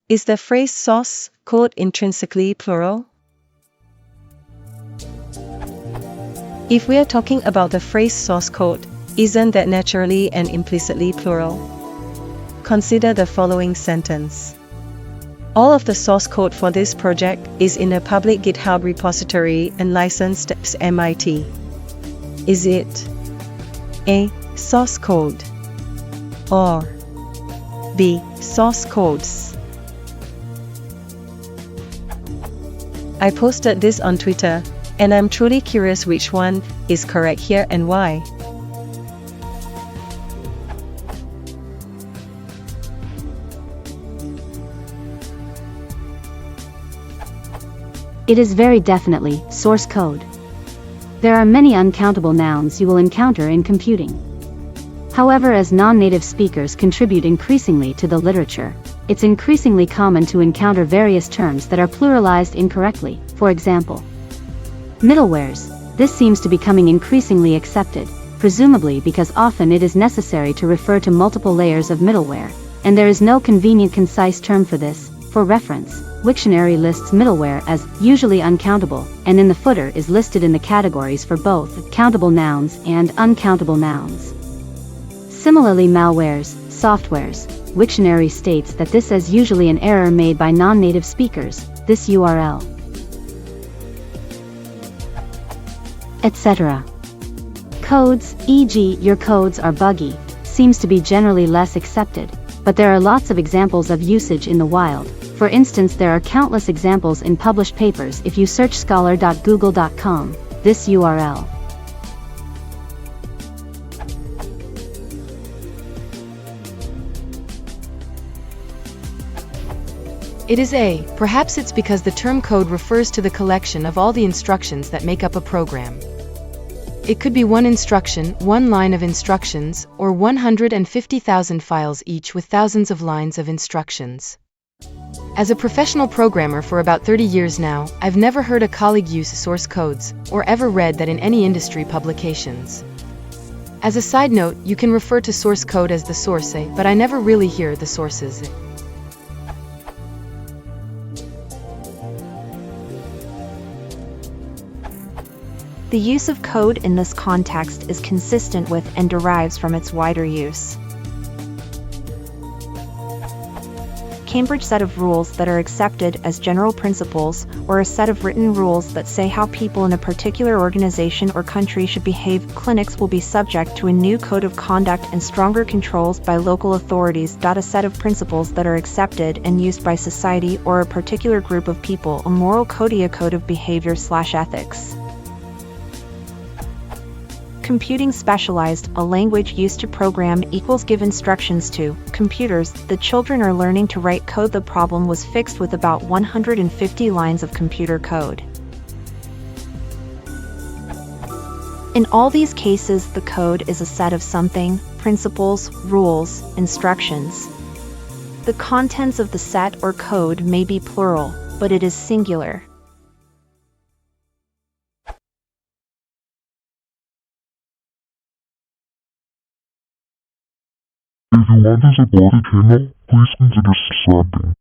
Is the phrase source code intrinsically plural? If we are talking about the phrase source code, isn't that naturally and implicitly plural? Consider the following sentence. All of the source code for this project is in a public GitHub repository and licensed to MIT. Is it A. Source code or B. Source codes? I posted this on Twitter, and I'm truly curious which one is correct here and why. It is very definitely source code. There are many uncountable nouns you will encounter in computing. However, as non-native speakers contribute increasingly to the literature, it's increasingly common to encounter various terms that are pluralized incorrectly. For example, middlewares. This seems to be becoming increasingly accepted, presumably because often it is necessary to refer to multiple layers of middleware, and there is no convenient concise term for this. For reference, Wiktionary lists middleware as usually uncountable, and in the footer is listed in the categories for both countable nouns and uncountable nouns. Similarly, malwares, softwares, Wiktionary states that this is usually an error made by non-native speakers, this URL, etc. Codes, e.g., your codes are buggy, seems to be generally less accepted, but there are lots of examples of usage in the wild. For instance, there are countless examples in published papers if you search scholar.google.com, this URL. It is A. Perhaps it's because the term code refers to the collection of all the instructions that make up a program. It could be one instruction, one line of instructions, or 150,000 files each with thousands of lines of instructions. As a professional programmer for about 30 years now, I've never heard a colleague use source codes, or ever read that in any industry publications. As a side note, you can refer to source code as the source, but I never really hear the sources. The use of code in this context is consistent with and derives from its wider use. Cambridge set of rules that are accepted as general principles, or a set of written rules that say how people in a particular organization or country should behave. Clinics will be subject to a new code of conduct and stronger controls by local authorities. A set of principles that are accepted and used by society or a particular group of people. A moral code, a code of behavior/ethics. Computing specialized, a language used to program equals give instructions to. Computers, the children are learning to write code. The problem was fixed with about 150 lines of computer code. In all these cases, the code is a set of something, principles, rules, instructions. The contents of the set or code may be plural, but it is singular. If you want to support the channel, please consider subscribing.